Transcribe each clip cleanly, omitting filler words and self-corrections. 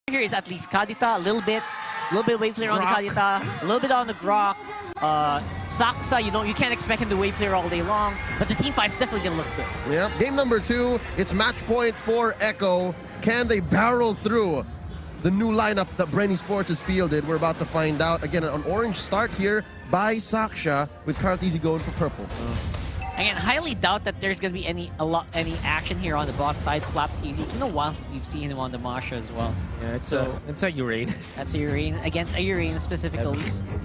here is at least Kadita, a little bit wave clear on the Kadita, a little bit on the Grok. Saksa, you can't expect him to wave clear all day long, but the team fight's definitely gonna look good. Yeah, game number 2, it's match point for Echo. Can they barrel through the new lineup that BREN Esports has fielded? We're about to find out. Again, an orange start here by Saksha with Kartizi going for purple. Again, highly doubt that there's going to be any action here on the bot side. Flap TZ. It's been a while since we've seen him on the Masha as well. Yeah, it's a Uranus. That's a Uranus, against a Uranus specifically.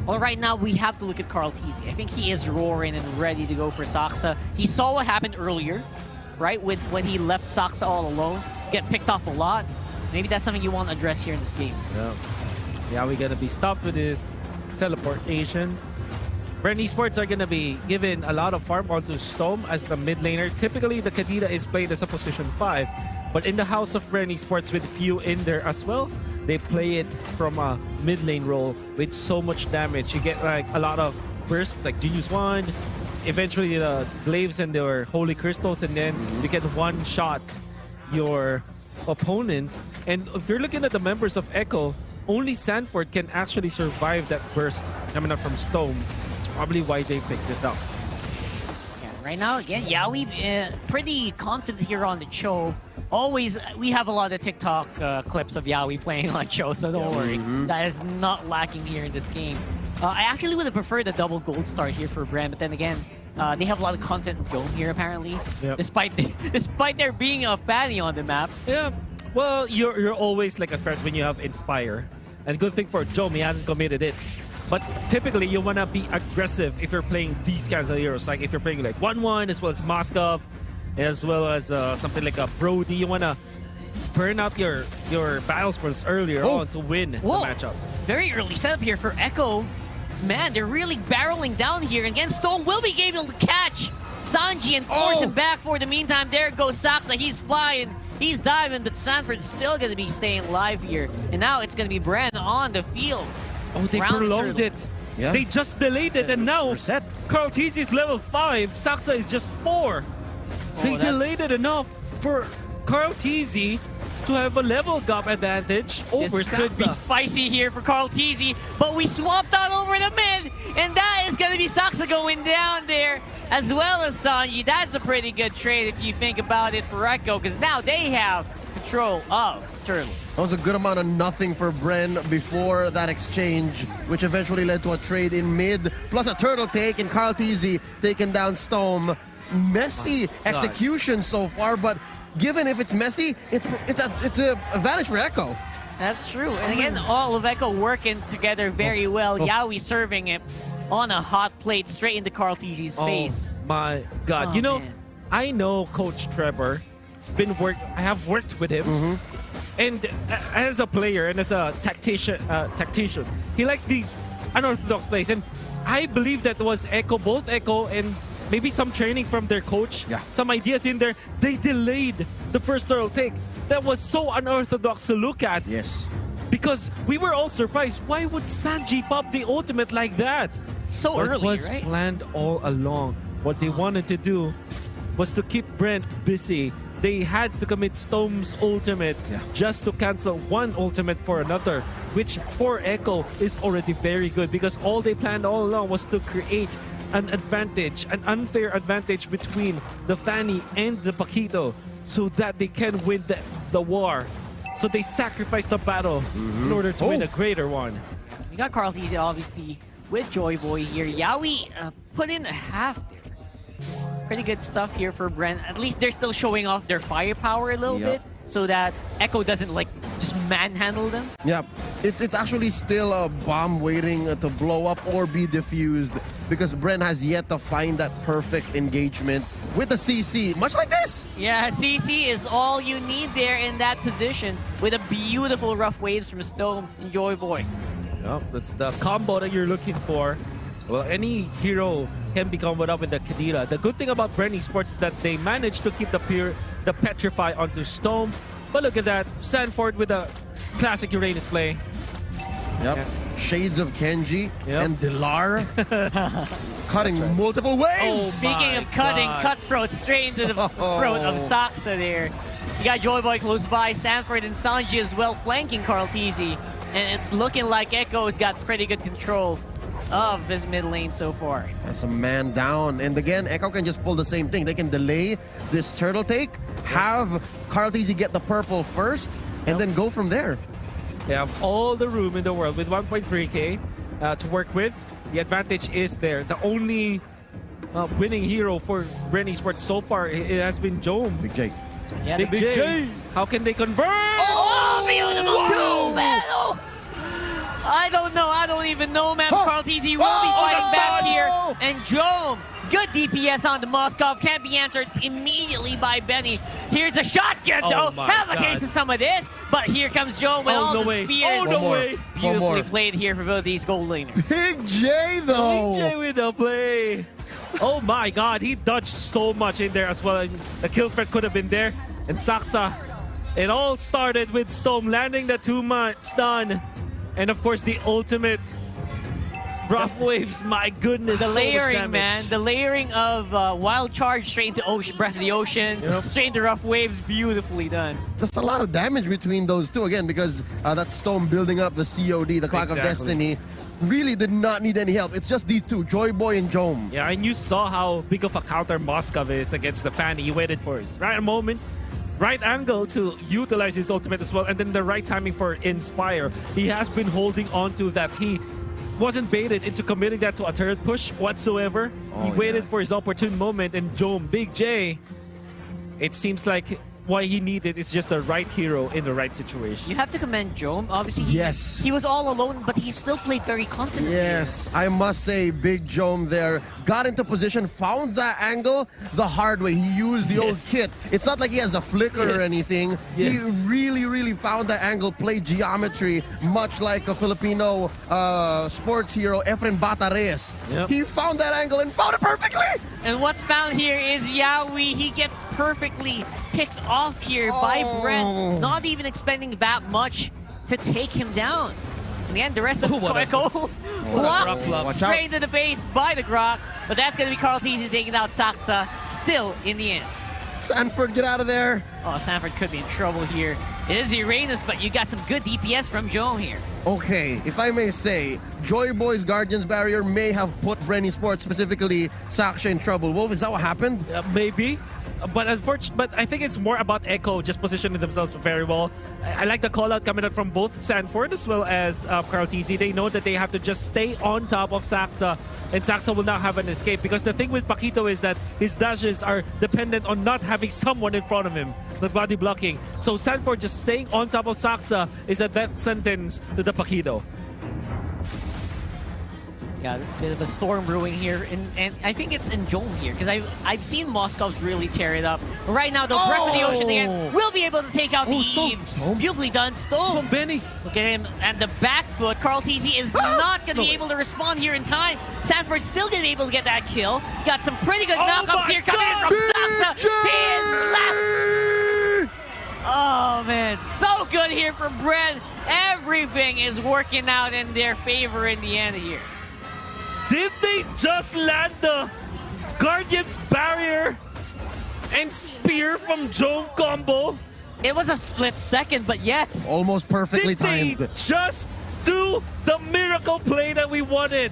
Well, right now we have to look at Carl TZ. I think he is roaring and ready to go for Saksa. He saw what happened earlier, right? When he left Saksa all alone, get picked off a lot. Maybe that's something you want to address here in this game. Yeah, we're gonna be stopped with his teleportation. BREN Esports are gonna be given a lot of farm onto Storm as the mid laner. Typically, the Kadita is played as a position 5, but in the house of BREN Esports with few in there as well, they play it from a mid lane role with so much damage. You get like a lot of bursts, like Genius Wand, eventually the glaives and their holy crystals, and then you can one-shot your opponents. And if you're looking at the members of Echo, only Sanford can actually survive that burst coming up from Stone. It's probably why they picked this up. Yeah, right now, again, Yawi pretty confident here on the Cho. Always, we have a lot of TikTok clips of Yawi playing on Cho, so don't worry. That is not lacking here in this game. I actually would have preferred a double gold start here for BREN, but then again, they have a lot of content in Dome here apparently, despite there being a Fanny on the map. Yeah, well, you're always like a threat when you have Inspire. And good thing for Jom, he hasn't committed it. But typically, you want to be aggressive if you're playing these kinds of heroes. Like if you're playing like 1-1 as well as Moskov, as well as something like a Brody, you want to burn out your battle spurs earlier on to win the matchup. Very early setup here for Echo. Man, they're really barreling down here. And again, Stone will be able to catch Sanji and force him back for the meantime. There goes Saksa. He's flying. He's diving, but Sanford's still going to be staying alive here. And now it's going to be BREN on the field. Oh, they prolonged it. Yeah. They just delayed it, and now Carl TZ is level 5. Saksa is just 4. They delayed it enough for Carl TZ to have a level gap advantage over This Saksa. could be spicy here for Carl TZ, but we swapped out over the mid, and that is going to be Saksa going down there, as well as Sanji. That's a pretty good trade if you think about it for Echo, because now they have control of Turtle. That was a good amount of nothing for BREN before that exchange, which eventually led to a trade in mid, plus a turtle take, and Carl TZ taking down Stone. Messy execution so far, but given if it's messy, it's a advantage for Echo. That's true. And again, all of Echo working together very well. Yawi serving it on a hot plate straight into Carl TZ's face. My God. Man. I know Coach Trevor. I have worked with him. And as a player and as a tactician, he likes these unorthodox plays. And I believe that was Echo, both Echo and maybe some training from their coach, some ideas in there. They delayed the first turtle take. That was so unorthodox to look at. Yes. Because we were all surprised. Why would Sanji pop the ultimate like that? So But early, it was right? planned all along. What they wanted to do was to keep BREN busy. They had to commit Storm's ultimate just to cancel one ultimate for another, which for Echo is already very good because all they planned all along was to create an advantage, an unfair advantage between the Fanny and the Paquito so that they can win the war. So they sacrificed the battle in order to win a greater one. We got Carl TZ obviously with Joy Boy here. Yawi put in a half there. Pretty good stuff here for BREN. At least they're still showing off their firepower a little bit so that Echo doesn't like just manhandle them. Yeah, it's actually still a bomb waiting to blow up or be diffused because BREN has yet to find that perfect engagement with the CC, much like this. Yeah, CC is all you need there in that position with a beautiful rough waves from Stone and Joy Boy. Yep, that's the combo that you're looking for. Well, any hero can be comboed up with the Kadira. The good thing about BREN Esports is that they managed to keep the Petrify onto Stone. But look at that, Sanford with a classic Uranus play. Yep, shades of Kenji and Dilar cutting multiple waves. Speaking of cutting, cutthroat straight into the throat of Saksa there. You got Joy Boy close by, Sanford and Sanji as well flanking Carlteasy. And it's looking like Echo's got pretty good control of this mid lane so far. That's a man down. And again, Echo can just pull the same thing. They can delay this turtle take, have Carlteasy get the purple first, and then go from there. They have all the room in the world with 1.3k to work with. The advantage is there. The only winning hero for BREN Esports so far it has been Jome. Big J. Yeah, Big J. How can they convert? Oh, beautiful two, man! Oh. I don't know. I don't even know, man. Carlteasy will be fighting back here. And Jome, good DPS on the Moskov. Can't be answered immediately by Benny. Here's a shotgun, though. Have a taste of some of this. But here comes Jome with all the spears. Oh, no way. Beautifully played here for both these gold laners. Big J, though. Big J with the play. Oh my god, he dodged so much in there as well. And the kill threat could have been there. And Saksa, it all started with Storm landing the 2-man stun. And of course, the ultimate rough waves. My goodness, the so layering, much damage. man. The layering of Wild Charge straight into ocean, Breath of the Ocean, straight into rough waves. Beautifully done. That's a lot of damage between those two, again, because that Storm building up the COD, the Clock of Destiny, really did not need any help. It's just these two, Joy Boy and Jome. Yeah, and you saw how big of a counter Moskov is against the Fanny. He waited for his right moment, right angle to utilize his ultimate as well, and then the right timing for Inspire. He has been holding on to that. He wasn't baited into committing that to a turret push whatsoever. He waited for his opportune moment, and Jome, Big J, it seems like what he needed is just the right hero in the right situation. You have to commend Jome. Obviously, Yes. he was all alone, but he still played very confidently. Yes, I must say, Big Jome there got into position, found that angle the hard way. He used the old kit. It's not like he has a flicker or anything. He really found that angle, played geometry, much like a Filipino sports hero, Efren Batares. He found that angle and found it perfectly. And what's found here is Yawi. He gets perfectly picked off here by BREN, not even expending that much to take him down. In the end, the rest of Echo blocked straight into the face by the Grok, but that's going to be Carlteasy taking out Saksa still in the end. Sanford, get out of there. Oh, Sanford could be in trouble here. It is Uranus, but you got some good DPS from Jome here. Okay, if I may say, Joy Boy's Guardian's Barrier may have put BREN Esports, specifically Saksha, in trouble. Wolf, is that what happened? Maybe. But I think it's more about Echo just positioning themselves very well. I like the call out coming out from both Sanford as well as Carlteasy. They know that they have to just stay on top of Saksa, and Saksa will not have an escape, because the thing with Paquito is that his dashes are dependent on not having someone in front of him, the body blocking. So Sanford just staying on top of Saksa is a death sentence to the Paquito. Yeah, a bit of a storm brewing here, and I think it's in Jome here, because I've seen Moscow's really tear it up. Right now, though, Breath of the Ocean again will be able to take out the Eve. Beautifully done, Stone. Benny. Look at him, and the back foot. Carlteasy is not going to be able to respond here in time. Sanford still going to be able to get that kill. Got some pretty good knockups here coming in from Saksa. He is left. Oh, man, so good here for BREN. Everything is working out in their favor in the end here. Did they just land the Guardian's Barrier and Spear from Jome combo? It was a split second, but yes. Almost perfectly timed. Did they just do the miracle play that we wanted?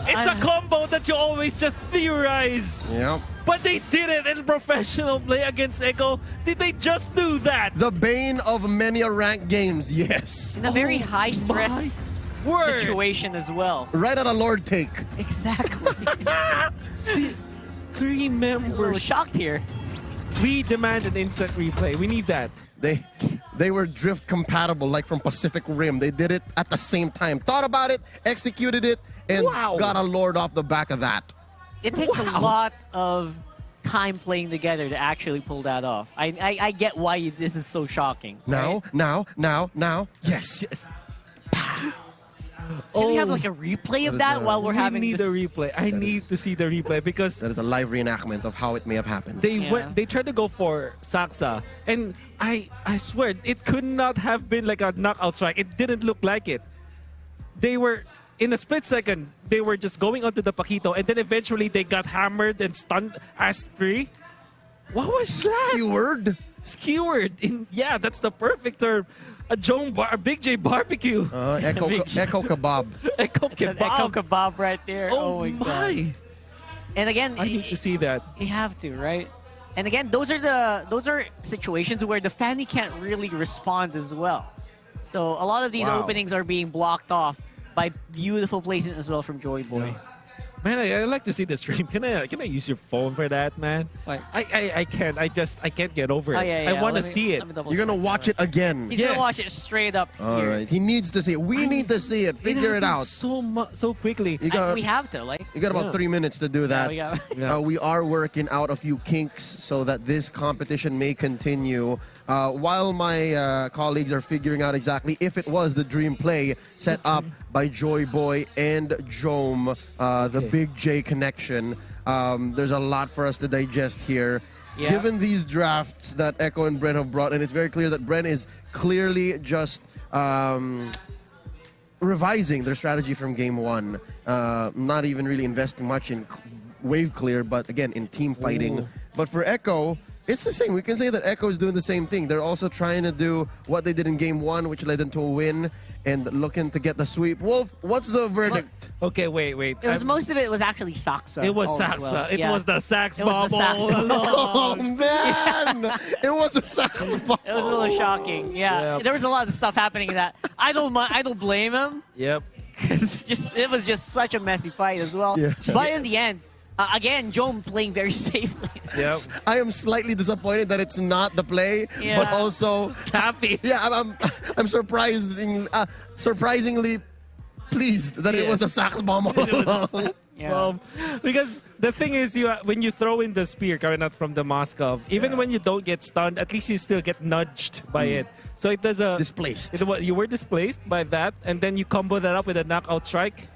It's a combo that you always just theorize. Yep. But they did it in professional play against Echo. Did they just do that? The bane of many a ranked games, yes. In a very high stress situation as well. Right at a Lord take. Exactly. Three A little members. shocked here. We demand an instant replay. We need that. They were drift compatible, like from Pacific Rim. They did it at the same time. Thought about it, executed it, and got a Lord off the back of that. It takes a lot of time playing together to actually pull that off. I get why this is so shocking. Now. Yes. Yes. Can we have like a replay of that while we're having need this? a replay. I need to see the replay because That is a live reenactment of how it may have happened. they tried to go for Saksa, and I swear it could not have been like a knockout strike. It didn't look like it. They were in a split second. They were just going onto the Paquito, and then eventually they got hammered and stunned as 3. What was that? skewered in, yeah, that's the perfect term. A Big J barbecue. Echo kebab. Echo It's an Echo kebab. kebab right there. Oh, my God. my. And again, I need to see that. you have to, right? And again, those are situations where the Fanny can't really respond as well. So a lot of these Wow. openings are being blocked off by beautiful placement as well from Joy Boy. Man, I like to see the stream. Can I use your phone for that, man? What? I can't. I can't get over it. Oh, yeah, I want to Let me- see it. let me double You're check. gonna watch it again. He's Yes. gonna watch it straight up All here. right. He needs to see it. We need to see it. Figure it happened out. so quickly. You got We have to, like. you got about Yeah. 3 minutes to do that. We got, Yeah. We are working out a few kinks so that this competition may continue. While my colleagues are figuring out exactly if it was the dream play set up by Joy Boy and Jome, the Big J connection. There's a lot for us to digest here. Yeah. Given these drafts that Echo and Bren have brought, and it's very clear that Bren is clearly just revising their strategy from game one. Not even really investing much in wave clear, but again, in team fighting. Ooh. But for Echo, it's the same. We can say that Echo is doing the same thing. They're also trying to do what they did in game one, which led them to a win, and looking to get the sweep. Wolf, what's the verdict? Okay, wait. it was most of it was actually Saksa. It was all as Saksa. well. It Yeah. was the sax It was bomb the sax all bomb. Oh, along. man! It was a saxophone. It was a little shocking. Yeah, Yep. there was a lot of stuff happening in that. I don't blame him Yep. because it was just such a messy fight as well. Yeah. But in the end, again, Jome playing very safely. Yep. I am slightly disappointed that it's not the play, but Yeah. also, Happy. yeah, I'm surprisingly pleased that it was a sax bomb all along. Yeah. Because the thing is, when you throw in the spear coming out from the Moskov, even when you don't get stunned, at least you still get nudged by it. So it does a Displaced. You were displaced by that, and then you combo that up with a knockout strike.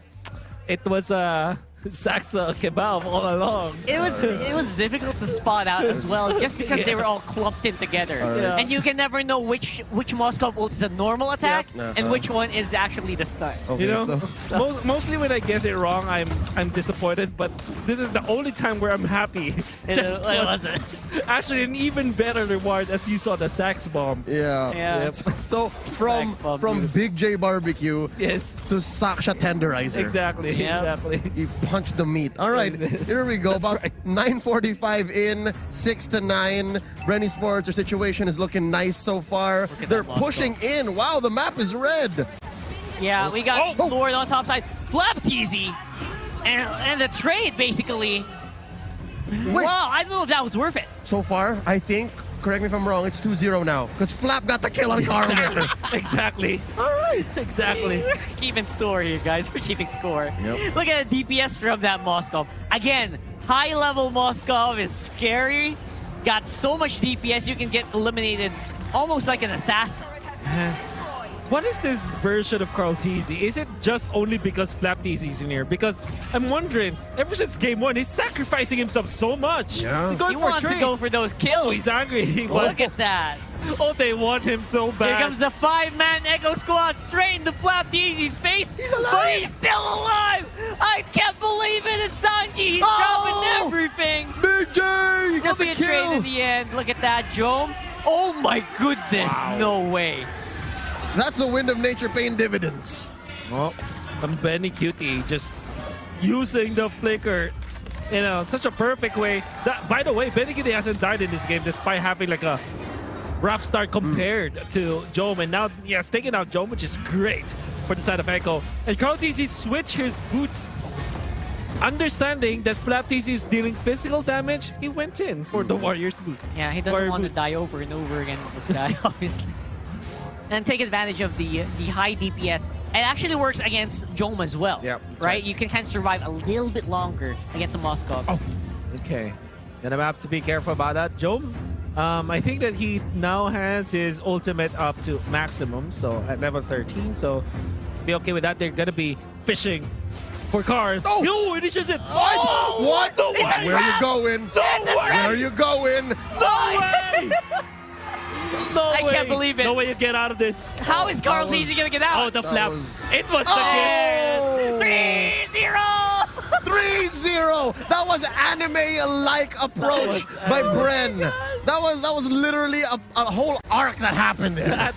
It was a Saxa kebab all along. It was difficult to spot out as well, just because they were all clumped in together, Yeah. and you can never know which Moskov ult is a normal attack Yep. and which one is actually the stun. Okay, You know, so mostly when I guess it wrong, I'm disappointed. But this is the only time where I'm happy. It That was wasn't. actually an even better reward, as you saw the sax bomb. yeah. Yeah. Yep. So Sax bomb, from Big J Barbecue Yes, to Saksha Tenderizer. exactly. Yeah. Exactly. He punched the meat. All right, Yes. here we go. That's About right. 9:45 in, 6-9. BREN Esports, their situation is looking nice so far. at They're that Moscow. pushing in. Wow, the map is red. Yeah, we got Oh. Lord on top side. Flap TZ. And the trade, basically. Wait, Wow, I don't know if that was worth it. so far, I think, correct me if I'm wrong, it's 2-0 now. Because Flap got the kill on Carver. Exactly. All right. Exactly. Keeping score here, guys. We're keeping score. Yep. Look at the DPS from that Moskov. Again, high-level Moskov is scary. Got so much DPS, you can get eliminated almost like an assassin. What is this version of Carl TZ? Is it just only because Flap TZ is in here? Because I'm wondering, ever since game one, he's sacrificing himself so much. Yeah. He's going He for wants to trades. go for those Oh, kills. he's angry. He Look at that. Oh, they want him so bad. Here comes the 5-man Echo Squad straight into Flap TZ's face. He's alive! But he's still alive! I can't believe it! It's Sanji! He's Oh! dropping everything! Big J Will gets be a a trade in kill. the end. Look at that, Jome. Oh my goodness, Wow. no way. That's a wind of nature paying dividends. Oh, and Benny Cutie just using the flicker in such a perfect way. By the way, Benny Cutie hasn't died in this game despite having like a rough start compared to Jome. And now he has taken out Jome, which is great for the side of Echo. And Carl TZ switched his boots. Understanding that Flap TZ is dealing physical damage, he went in for the Warrior's boot. Yeah, he doesn't Warrior want to boots. die over and over again with this guy, obviously. And take advantage of the high DPS. It actually works against Jome as well. Yep, that's right? right. You can kind of survive a little bit longer against a Moskov. Oh, okay. Then I'm have to be careful about that. Jome, I think that he now has his ultimate up to maximum, so at level 13. So be okay with that. They're gonna be fishing for cars. Oh! No, it is just it. What? Oh! What? No It's a way. Where are you trap! going? It's a Where trap! are you going? No way! No I way. can't believe it. No way you get out of this. How is Carl That was- TZ gonna get Oh, out? the That flap. was- It was the Oh! 3-0! 3-0. That was anime-like approach was by BREN. That was literally a whole arc that happened there. That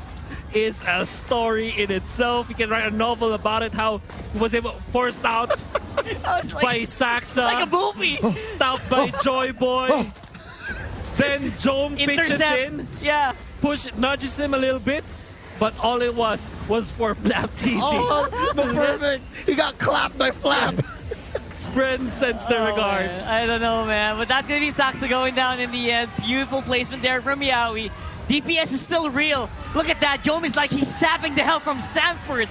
is a story in itself. You can write a novel about it, how he was able forced out by Saxa. Like a movie. Stopped by Joy Boy. Then Jome pitches in. Yeah. Nudges him a little bit. But all it was for Flap TZ. Oh, the perfect. He got clapped by Flap. BREN sends their regard. Man. I don't know, man. But that's going to be Saxa going down in the end. Beautiful placement there from Yawi. DPS is still real. Look at that. Jome is like he's sapping the hell from Sanford.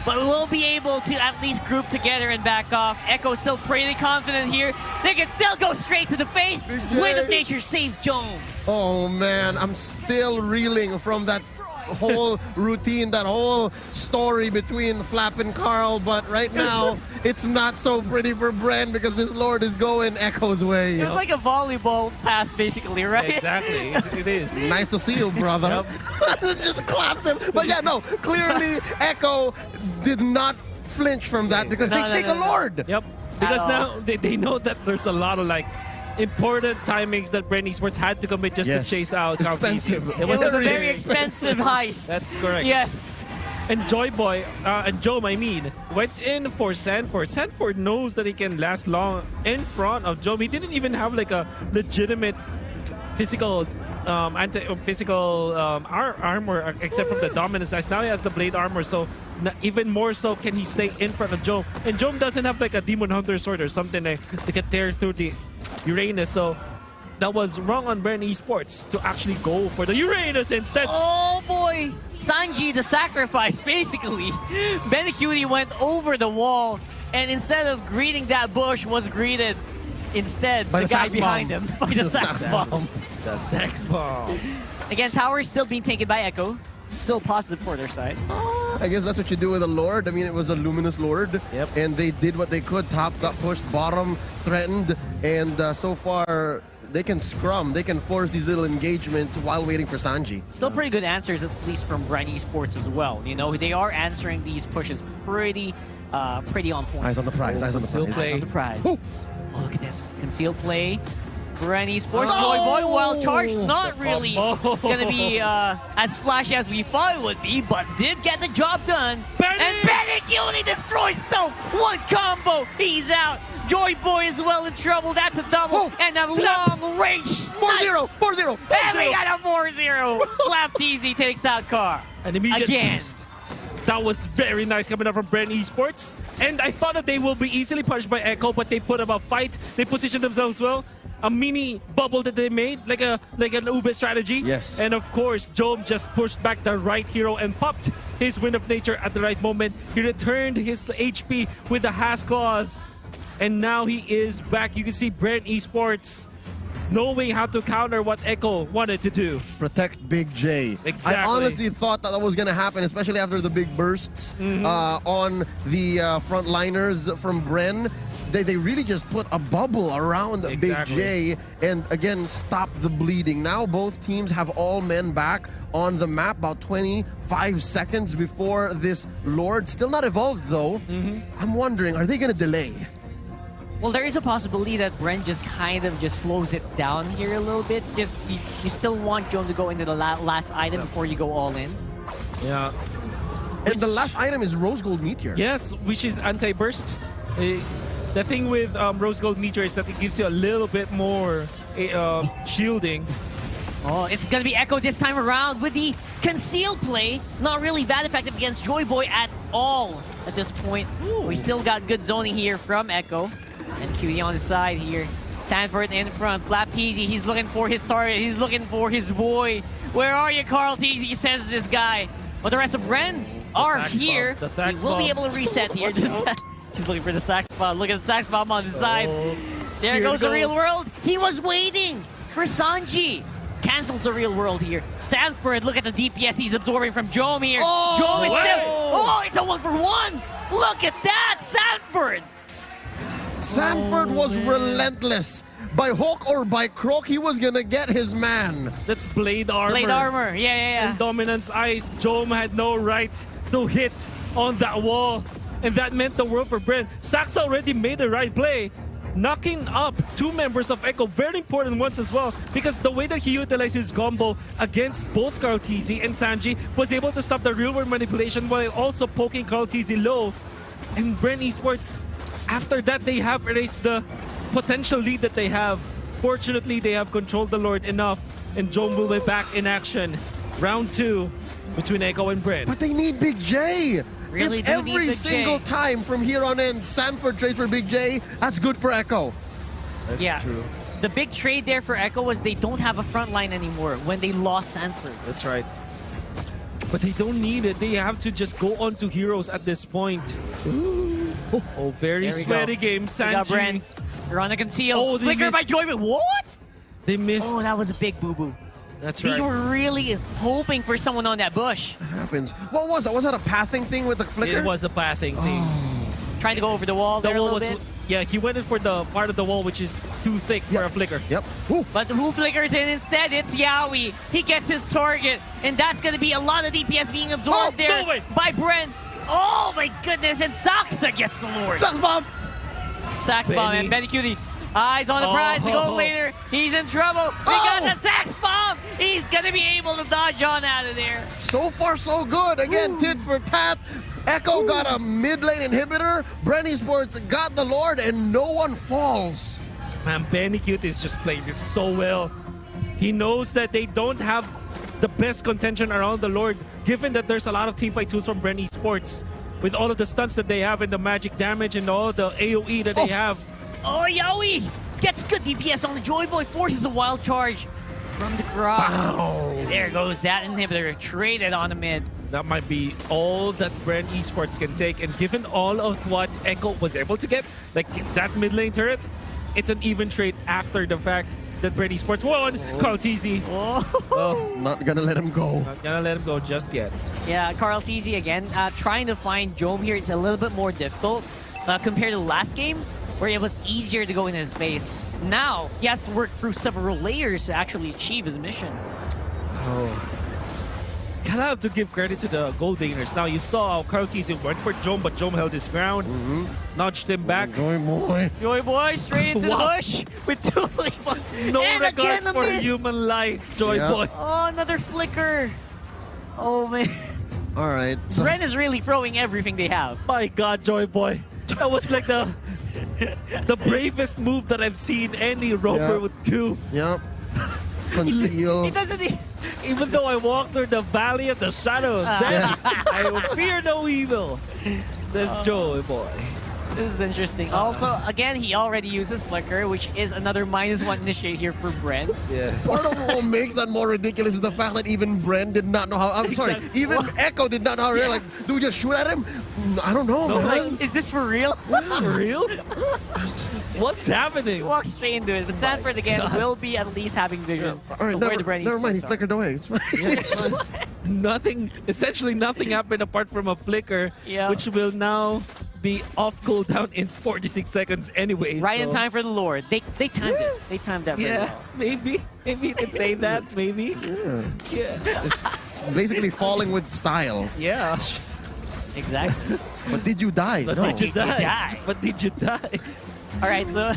But we'll be able to at least group together and back off. Echo's still pretty confident here. They can still go straight to the face. Wind of Nature saves Jome. Oh, man. I'm still reeling from that whole routine, that whole story between Flap and Carl. But right now, it's not so pretty for BREN because this Lord is going Echo's way. It's like a volleyball pass, basically, right? Exactly. It is. Nice to see you, brother. Just claps him. But yeah, no, clearly Echo did not flinch from that because they take a Lord. Yep. Because now they know that there's a lot of important timings that BREN Esports had to commit just to chase out expensive. It was a very expensive heist. That's correct. Yes. And Joy Boy, and Jome, went in for Sanford. Sanford knows that he can last long in front of Jome. He didn't even have a legitimate physical armor except from the dominance size. Now he has the blade armor, so even more so can he stay in front of Jome. And Jome doesn't have a Demon Hunter sword or something that can tear through the Uranus, so that was wrong on BREN Esports to actually go for the Uranus instead. Oh boy! Sanji, the sacrifice, basically. Benecutie went over the wall, and instead of greeting that bush, was greeted instead by the guy behind him by the sax bomb. The sax bomb. Again, tower is still being taken by Echo. Still positive for their side. I guess that's what you do with a Lord. I mean, it was a Luminous Lord. Yep. And they did what they could. Top got pushed, bottom threatened. And so far, they can scrum. They can force these little engagements while waiting for Sanji. Still pretty good answers, at least from BREN Esports as well. You know, they are answering these pushes pretty on point. Eyes on the prize. Eyes on the prize. Eyes on the prize. Oh, look at this. Concealed play. BREN Esports, Joy Boy, wild charge, not really going to be as flashy as we thought it would be, but did get the job done. And Benecutie destroys Stone. One combo, he's out. Joy Boy is well in trouble. That's a double. And a long range. 4-0, 4-0. And we got a 4-0. Flap TZ takes out Car. An immediate again. boost. That was very nice coming up from BREN Esports. And I thought that they will be easily punished by Echo, but they put up a fight. They positioned themselves well. A mini bubble that they made, like an Ube strategy. Yes. And of course, Jome just pushed back the right hero and popped his Wind of Nature at the right moment. He returned his HP with the Has Claws. And now he is back. You can see BREN Esports knowing how to counter what Echo wanted to do. Protect Big J. Exactly. I honestly thought that was going to happen, especially after the big bursts on the frontliners from BREN. They really just put a bubble around Big J and again stop the bleeding. Now both teams have all men back on the map about 25 seconds before this Lord. Still not evolved though. I'm wondering, are they going to delay? Well, there is a possibility that BREN just kind of just slows it down here a little bit. Just you still want Jome to go into the last item before you go all in. Yeah. And the last item is Rose Gold Meteor. Yes, which is anti-burst. The thing with Rose Gold Meteor is that it gives you a little bit more shielding. Oh, it's going to be Echo this time around with the concealed play. Not really that effective against Joy Boy at all at this point. We still got good zoning here from Echo. And QD on the side here. Sanford in front. Flap TZ, he's looking for his target. He's looking for his boy. Where are you, Carl TZ, says this guy. But the rest of BREN are here. He will be able to reset here. He's looking for the sax bomb. Look at the sax bomb on the side. There goes the real world. He was waiting for Sanji. Cancels the real world here. Sanford, look at the DPS he's absorbing from Jome here. Jome is still... Oh, it's a 1-for-1. Look at that, Sanford. Sanford was relentless. By hook or by crook, he was gonna get his man. That's blade armor. Blade armor, yeah. And Dominance Ice. Jome had no right to hit on that wall. And that meant the world for BREN. Sax already made the right play. knocking up two members of Echo, very important ones as well, because the way that he utilized his combo against both Carl TZ and Sanji was able to stop the real world manipulation while also poking Carl TZ low. And BREN Esports, after that, they have erased the potential lead that they have. Fortunately, they have controlled the Lord enough, and Jome will be back in action. Round 2 between Echo and BREN. But they need Big J. Really if do need every Big single J. time from here on in, Sanford trades for Big J, that's good for Echo. That's Yeah. true. The big trade there for Echo was they don't have a front line anymore when they lost Sanford. That's right. But they don't need it. They have to just go on to heroes at this point. Oh, very There we sweaty go. game. We got BREN. Sanji. You're on a conceal. Oh, they Flicker by missed. Joy, but what? They missed. Oh, that was a big boo-boo. That's They right. were really hoping for someone on that bush. Happens. What was that? Was that a pathing thing with the flicker? It was a pathing thing. Trying to go over the wall The there wall a was, little bit. yeah, he went in for the part of the wall which is too thick for a flicker. Yep. Ooh. But who flickers in instead? It's Yaoi. He gets his target, and that's going to be a lot of DPS being absorbed Oh, there no way. by BREN. Oh my goodness, and Saksa gets the Lord. Sucks bomb. Sax bomb Benny. and Benny Cutie. Eyes on the prize to go Oh. later. He's in trouble. They got Oh. the Sax bomb. He's going to be able to dodge on out of there. So far, so good. Again, tit for tat. Echo got a mid lane inhibitor. BREN Esports got the Lord, and no one falls. Man, Benny Cute is just playing this so well. He knows that they don't have the best contention around the Lord, given that there's a lot of teamfight tools from BREN Esports. With all of the stunts that they have and the magic damage and all the AoE that they have. Oh, Yaoi gets good DPS on the Joy Boy. Forces a wild charge from the crowd. Wow. There goes that inhibitor. Traded on the mid. That might be all that BREN Esports can take. And given all of what Echo was able to get, like that mid lane turret, it's an even trade after the fact that BREN Esports won. Carl TZ. Oh. Not gonna let him go. Not gonna let him go just yet. Yeah, Carl TZ again. Trying to find Jome here is a little bit more difficult compared to the last game, where it was easier to go in his face. Now, he has to work through several layers to actually achieve his mission. Gotta have to give credit to the gold gainers. Now you saw how Carl TZ went for Jome, but Jome held his ground, nudged him back. Joy boy. Joy Boy straight into Wow. the bush with two flickers. No and regard again the for miss. human life, Joy Yeah. Boy. Oh, another flicker. Oh, man. All right. So, BREN is really throwing everything they have. My God, Joy Boy. That was like the bravest move that I've seen any rover Yeah. would do. yep. He Conceal. doesn't... Even though I walk through the valley of the shadow of death, I will fear no evil. Says Joy Boy. This is interesting. Also, again, he already uses Flicker, which is another -1 initiate here for BREN. Yeah. Part of what makes that more ridiculous is the fact that even BREN did not know how. I'm sorry. Exactly. Even Echo did not know how. Yeah. Like, do we just shoot at him? I don't know, No, man. Like, is this for real? Is this real? What's happening? Walk straight into it. But Sanford, again, will be at least having vision All right, of where the BREN never mind. He Esports are. flickered away. It's fine. Nothing, essentially nothing happened apart from a flicker, Yeah. which will now be off cooldown in 46 seconds anyway. Right in so- time for the Lord. They timed it. They timed that very Yeah, well. maybe you can say that. Maybe. Yeah. Basically falling with style. Yeah. Exactly. But did you die? But No. did you die? die? But did you die? All right, so...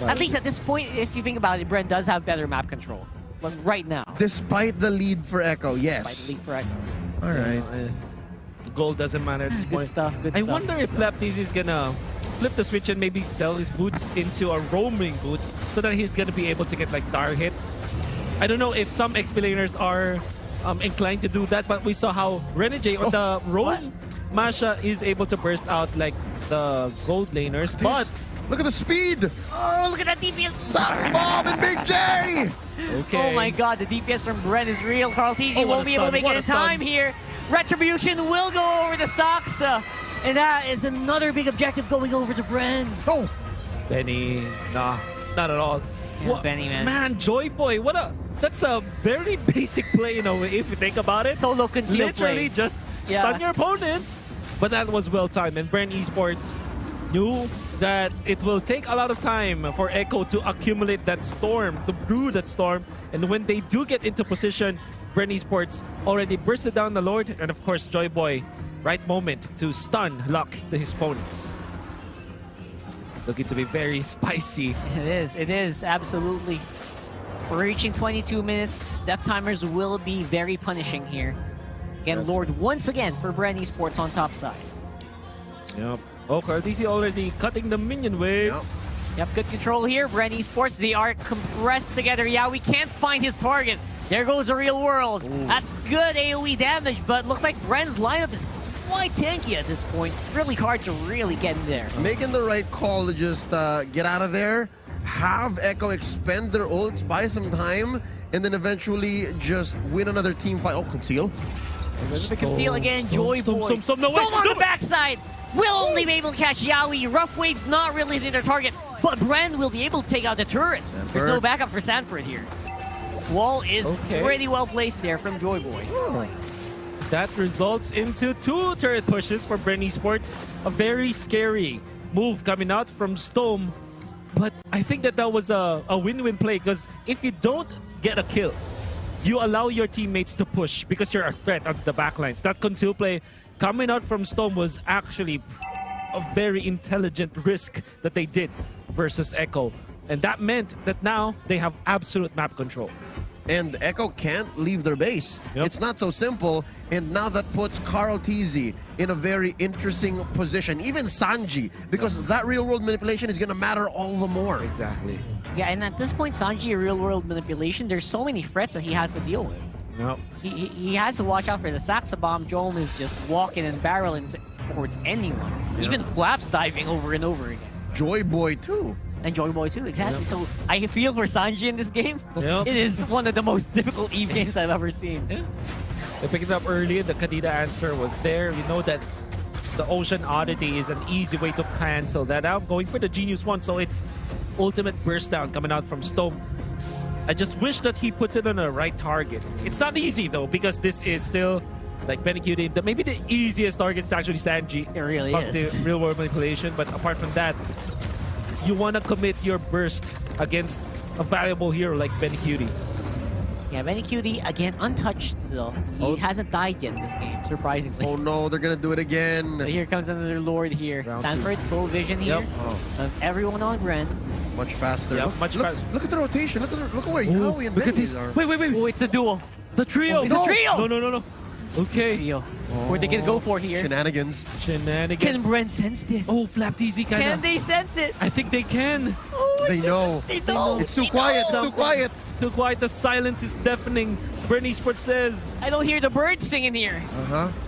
At least at this point, if you think about it, BREN does have better map control. But right now, Despite the lead for Echo, by the yes. league for Echo. All right. Gold doesn't matter at this Good point. stuff, good I stuff. wonder if Laptis is gonna flip the switch and maybe sell his boots into a roaming boots so that he's gonna be able to get like Dar hit. I don't know if some XP laners are inclined to do that, but we saw how Renegade on the roam Masha is able to burst out like the gold laners, but Look at the speed. Oh, look at that DPS. Sax bomb and Big J. okay. Oh my god, the DPS from BREN is real. Carl TZ Oh, what won't a be able to stun, make what it a in time stun. here. Retribution will go over to Saksa. And that is another big objective going over to BREN. Oh, Benny, nah, not at all. Yeah, Benny, man. Man, Joy Boy, that's a very basic play in a way if you think about it. Solo conceal Literally play. just Yeah. stun your opponents. But that was well timed, and BREN Esports knew that it will take a lot of time for Echo to accumulate that storm, to brew that storm. And when they do get into position, BREN Esports already bursted down the Lord, and of course Joy Boy, right moment to stun lock his opponents. It's looking to be very spicy. It is, absolutely. We're reaching 22 minutes. Death timers will be very punishing here. Again, Lord once again for BREN Esports on top side. Yep. Oh, Cartesi already cutting the minion waves. Yep, good control here. BREN Esports, they are compressed together. Yeah, we can't find his target. There goes the real world. Ooh. That's good AoE damage, but looks like BREN's lineup is quite tanky at this point. Really hard to really get in there. Making the right call to just get out of there, have Echo expend their ults, buy some time, and then eventually just win another team fight. Oh, conceal. The conceal again, Joy Boy. Storm on the backside. Will only be able to catch Yaoi. Rough Wave's not really hitting their target, but BREN will be able to take out the turret. Sanford. There's no backup for Sanford here. Wall is pretty well placed there from Joy Boy. That results into 2 turret pushes for BREN Esports. A very scary move coming out from Stome. But I think that was a win-win play, because if you don't get a kill, you allow your teammates to push because you're a threat onto the backlines. That conceal play coming out from Stome was actually a very intelligent risk that they did versus Echo. And that meant that now they have absolute map control. And Echo can't leave their base. Yep. It's not so simple. And now that puts Cartesi in a very interesting position. Even Sanji, because that real-world manipulation is going to matter all the more. Exactly. Yeah, and at this point, Sanji, real-world manipulation, there's so many threats that he has to deal with. Yep. He has to watch out for the Saxa Bomb. Joel is just walking and barreling towards anyone. Yep. Even Flaps diving over and over again. Joy Boy, too. And Joy Boy too, exactly. Yep. So I feel for Sanji in this game. Yep. It is one of the most difficult EVE games I've ever seen. Yeah. They picked it up early. The Kadita answer was there. You know that the Ocean Oddity is an easy way to cancel that out. Going for the Genius one, so it's ultimate burst down coming out from Stome. I just wish that he puts it on the right target. It's not easy though, because this is still like Benicute. Maybe the easiest target is actually Sanji. It really is. The real world manipulation, but apart from that, you want to commit your burst against a valuable hero like Benicute. Yeah, Benicute, again, untouched still. He hasn't died yet in this game, surprisingly. Oh no, they're going to do it again. So here comes another Lord here. Round Sanford, full vision here. Yep. Of everyone on BREN. Much faster. Yep, Look, much faster. Look at the rotation. Look at where Yaoi and Look at Benny this. are. Wait. Oh, it's a duo. The trio. It's a trio. No. Okay. Trio. Where'd they get to go for here? Shenanigans. Can BREN sense this? Oh, Flap easy kind of. Can they sense it? I think they can. Oh, They know. They know. It's too quiet. It's too quiet. Too quiet. The silence is deafening. BREN Esports says. I don't hear the birds singing here.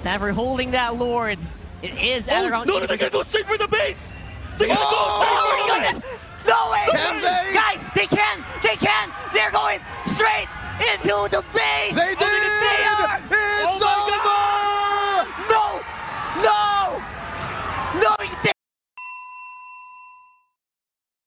Sanford holding that Lord. It is at around... No, they're gonna go straight for the base. They're gonna go Oh straight my for the goodness! base. No way! Can they? Guys, they can! They can! They're going straight into the base! They did! They are! It's Oh my over! No! No! No!